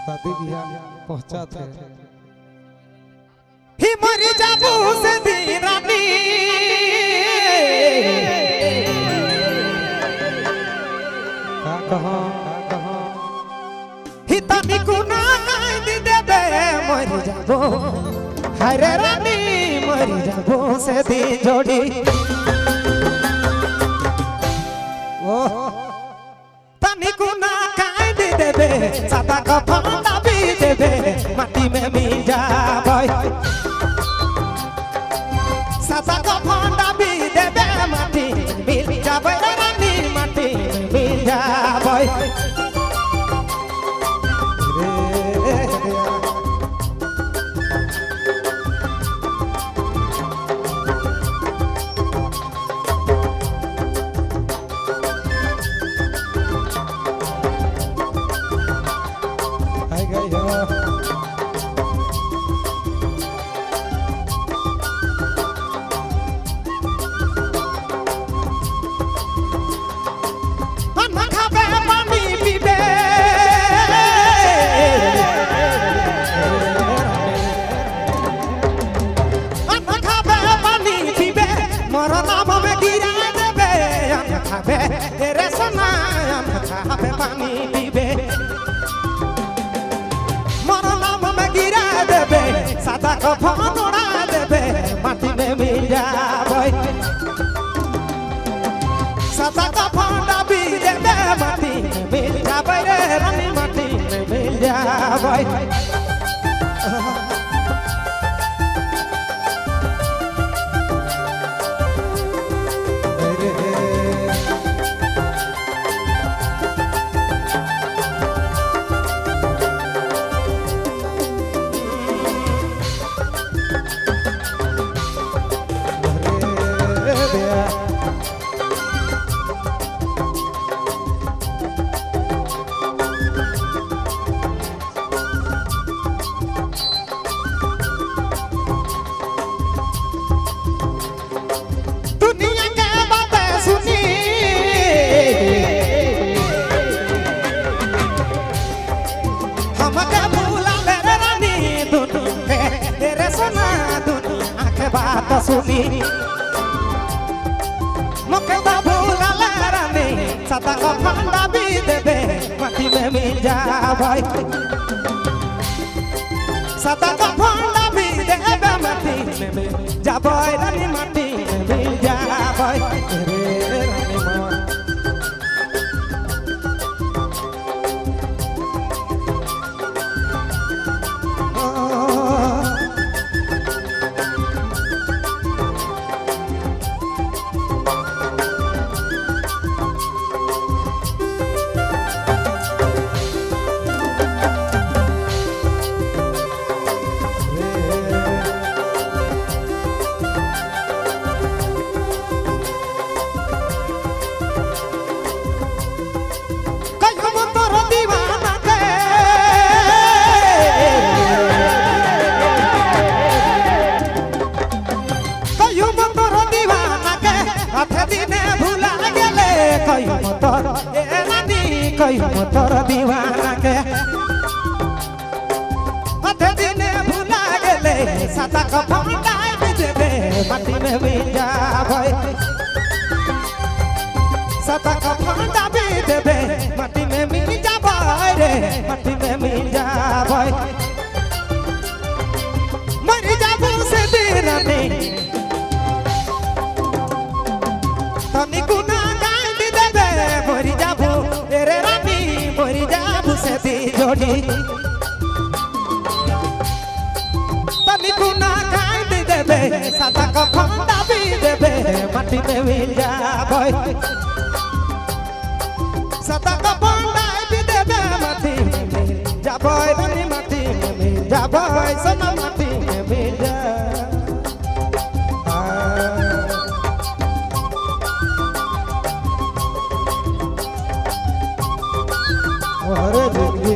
शादी ब्याह पहुंचा थे ही मरी जाबू से दीरानी का कहा ही तनी गुना काई दी देबे मरी जाबू हरे रानी मरी जाबू से दी जोड़ी ओ तनी गुना काई दी देबे सदा का फंदा भी देबे माटी में मिल जाबे सदा का फंदा भी देबे माटी मिल जाबे रानी माटी में मिल जाबे तेरे सनाम खाबे पानी पीबे मोर नाम में गिरा देबे सादा को फोड़ा देबे माटी में मिल जाबे सादा को फोड़ा भी देबे माटी में मिल जाबे रे रानी माटी में मिल जाबे बात सुनी मके भूला रानी सदा को फंदा भी देबे माटी में मिल जाबे सदा को फंदा भी देबे माटी में मिल जाबे रानी माटी में मिल जाबे रे रानी मां कई मोटर दीवाना के हथे दिने भुला गेले सदा को फंदा भी देबे माटी में मिल जाबे सदा को फंदा भी देबे माटी में मिल जाबे रे माटी में मिल जाबे मर जाबू से दीरानी तनी गुना गांधी देबे मर जाबू तेरे रानी मर जाबू से दी जोड़ी तनी गुना गांधी देबे सदा को फंदा भी देबे माटी में मिल जाबे सदा को फंदा भी देबे माटी में मिल जाबे रानी माटी में मिल जाबे सोना माटी में मिल जाबे अरे जिंदगी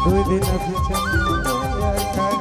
2 दिन अभी चल